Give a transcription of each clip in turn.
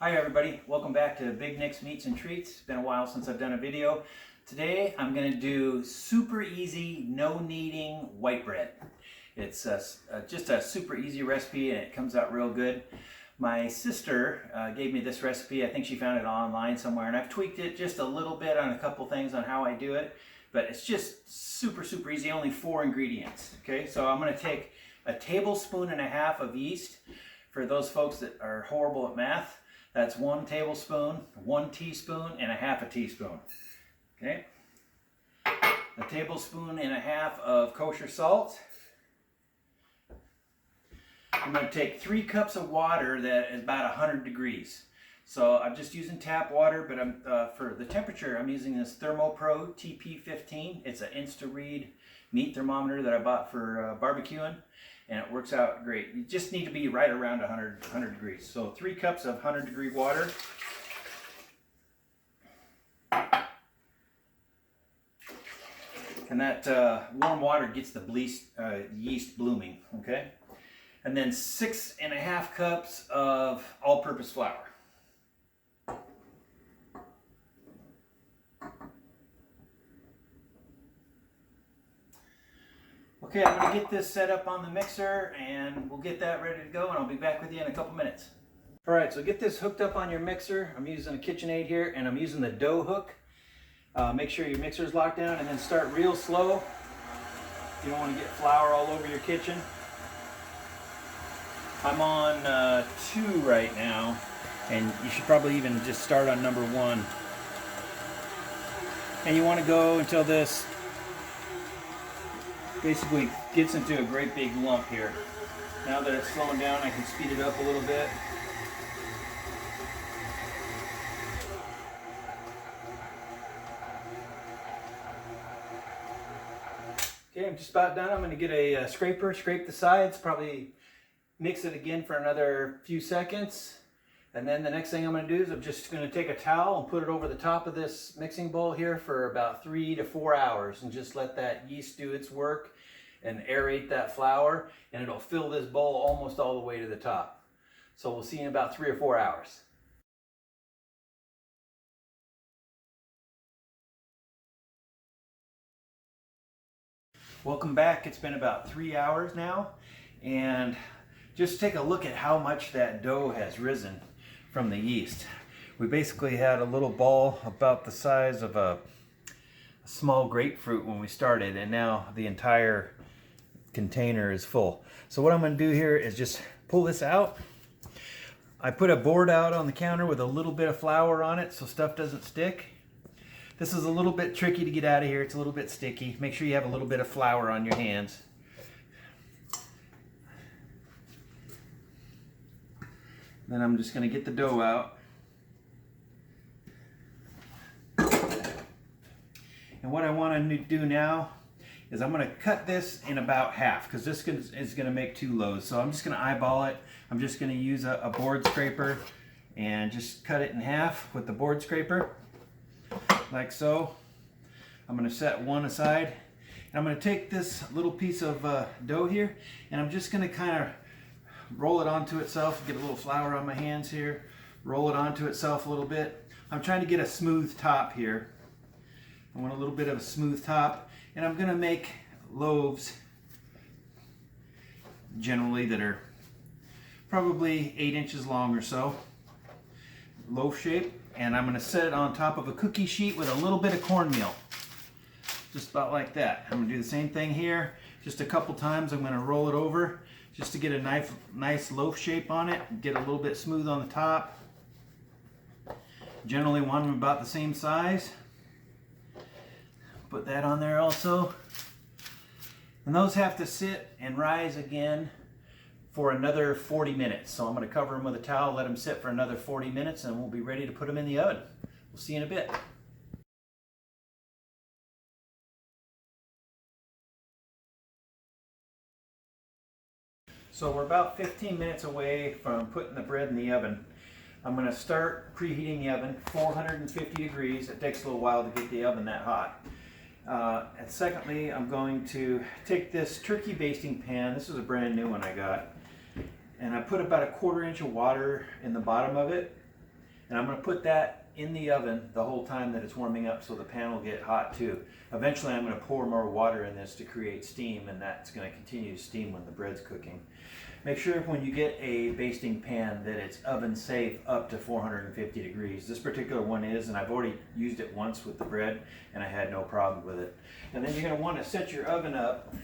Hi everybody, welcome back to Big Nick's Meats and Treats. It's been a while since I've done a video. Today I'm going to do super easy, no kneading white bread. It's just a super easy recipe and it comes out real good. My sister gave me this recipe. I think she found it online somewhere and I've tweaked it just a little bit on a couple things on how I do it. But it's just super easy, only 4 ingredients. Okay, so I'm going to take a tablespoon and a half of yeast. For those folks that are horrible at math, that's 1 tablespoon, 1 teaspoon, and a half a teaspoon. Okay. A tablespoon and a half of kosher salt. I'm going to take 3 cups of water that is about 100 degrees. So I'm just using tap water, but for the temperature, I'm using this ThermoPro TP15. It's an Insta-Read meat thermometer that I bought for barbecuing. And it works out great. You just need to be right around 100 degrees. So 3 cups of 100-degree water. And that warm water gets the yeast blooming, okay? And then 6.5 cups of all-purpose flour. Okay, I'm going to get this set up on the mixer and we'll get that ready to go and I'll be back with you in a couple minutes. Alright, so get this hooked up on your mixer. I'm using a KitchenAid here and I'm using the dough hook. Make sure your mixer's locked down and then start real slow. You don't want to get flour all over your kitchen. I'm on 2 right now and you should probably even just start on number 1. And you want to go until this basically gets into a great big lump here. Now that it's slowing down, I can speed it up a little bit. Okay, I'm just about done. I'm going to get a scraper, scrape the sides, probably mix it again for another few seconds. And then the next thing I'm going to do is I'm just going to take a towel and put it over the top of this mixing bowl here for about 3 to 4 hours and just let that yeast do its work and aerate that flour, and it'll fill this bowl almost all the way to the top. So we'll see in about 3 or 4 hours. Welcome back. It's been about 3 hours now, and just take a look at how much that dough has risen from the yeast. We basically had a little ball about the size of a small grapefruit when we started, and now the entire container is full. So what I'm going to do here is just pull this out. I put a board out on the counter with a little bit of flour on it so stuff doesn't stick. This is a little bit tricky to get out of here. It's a little bit sticky. Make sure you have a little bit of flour on your hands. Then I'm just going to get the dough out. And what I want to do now is I'm going to cut this in about half because this is going to make 2 loaves. So I'm just going to eyeball it. I'm just going to use a board scraper and just cut it in half with the board scraper, like so. I'm going to set one aside. And I'm going to take this little piece of dough here and I'm just going to kind of roll it onto itself, get a little flour on my hands here, roll it onto itself a little bit. I'm trying to get a smooth top here. I want a little bit of a smooth top, and I'm going to make loaves generally that are probably 8 inches long or so, loaf shape, and I'm going to set it on top of a cookie sheet with a little bit of cornmeal, just about like that. I'm going to do the same thing here, just a couple times. I'm going to roll it over just to get a nice loaf shape on it, get a little bit smooth on the top. Generally want them about the same size. Put that on there also. And those have to sit and rise again for another 40 minutes. So I'm going to cover them with a towel, let them sit for another 40 minutes, and we'll be ready to put them in the oven. We'll see you in a bit. So we're about 15 minutes away from putting the bread in the oven. I'm going to start preheating the oven, 450 degrees. It takes a little while to get the oven that hot. And secondly, I'm going to take this turkey basting pan. This is a brand new one I got. And I put about 1/4 inch of water in the bottom of it. And I'm going to put that in the oven the whole time that it's warming up so the pan will get hot too. Eventually I'm going to pour more water in this to create steam, and that's going to continue to steam when the bread's cooking. Make sure when you get a basting pan that it's oven safe up to 450 degrees. This particular one is, and I've already used it once with the bread and I had no problem with it. And then you're going to want to set your oven up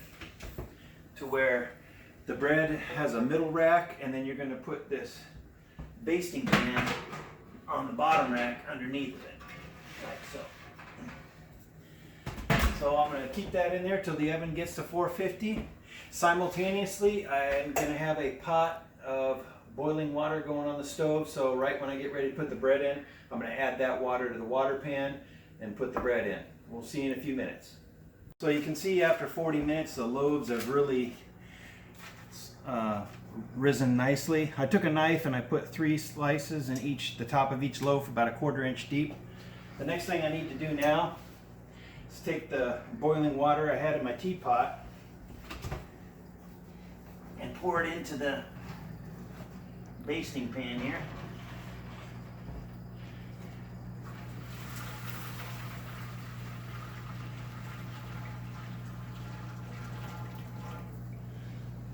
to where the bread has a middle rack, and then you're going to put this basting pan on the bottom rack underneath it, like so. So I'm going to keep that in there till the oven gets to 450. Simultaneously, I'm going to have a pot of boiling water going on the stove, so right when I get ready to put the bread in, I'm going to add that water to the water pan and put the bread in. We'll see in a few minutes. So you can see after 40 minutes the loaves have really risen nicely. I took a knife and I put 3 slices in the top of each loaf, about a 1/4 inch deep. The next thing I need to do now is take the boiling water I had in my teapot and pour it into the basting pan here.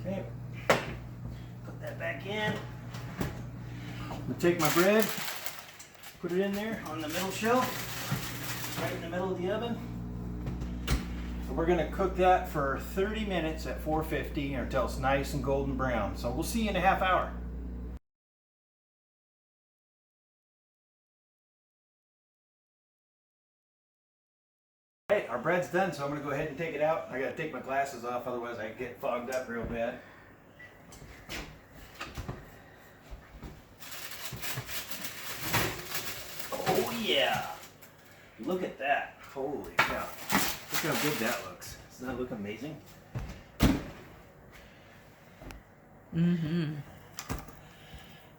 Okay, put that back in. I'm going to take my bread, put it in there on the middle shelf, right in the middle of the oven. So we're going to cook that for 30 minutes at 450 until it's nice and golden brown. So we'll see you in a half hour. Hey, our bread's done, so I'm going to go ahead and take it out. I got to take my glasses off, otherwise I get fogged up real bad. Oh yeah! Look at that. Holy cow. Look how good that looks. Doesn't that look amazing? Mm-hmm.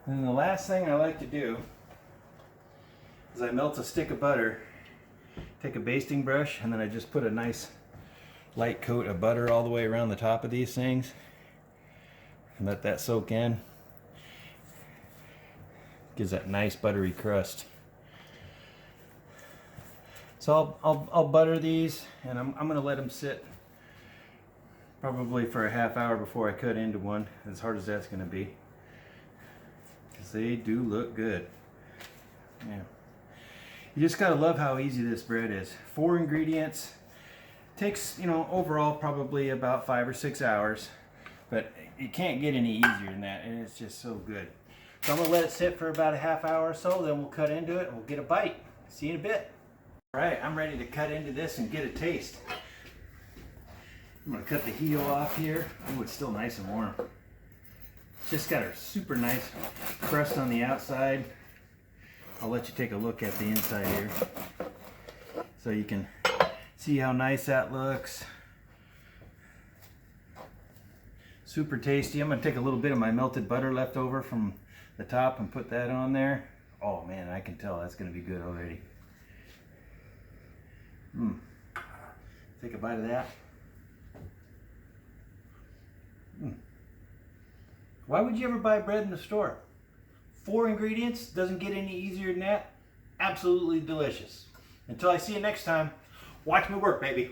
And the last thing I like to do is I melt a stick of butter, take a basting brush, and then I just put a nice light coat of butter all the way around the top of these things and let that soak in. Gives that nice buttery crust. So I'll butter these, and I'm going to let them sit probably for a half hour before I cut into one, as hard as that's going to be, because they do look good. Yeah. You just gotta love how easy this bread is. 4 ingredients. Takes, overall probably about 5 or 6 hours, but you can't get any easier than that, and it's just so good. So I'm gonna let it sit for about a half hour or so, then we'll cut into it and we'll get a bite. See you in a bit. All right, I'm ready to cut into this and get a taste. I'm gonna cut the heel off here. Oh, it's still nice and warm. It's just got a super nice crust on the outside. I'll let you take a look at the inside here so you can see how nice that looks. Super tasty. I'm going to take a little bit of my melted butter left over from the top and put that on there. Oh man, I can tell that's going to be good already. Take a bite of that. Why would you ever buy bread in the store? 4 ingredients, doesn't get any easier than that. Absolutely delicious. Until I see you next time, watch me work, baby.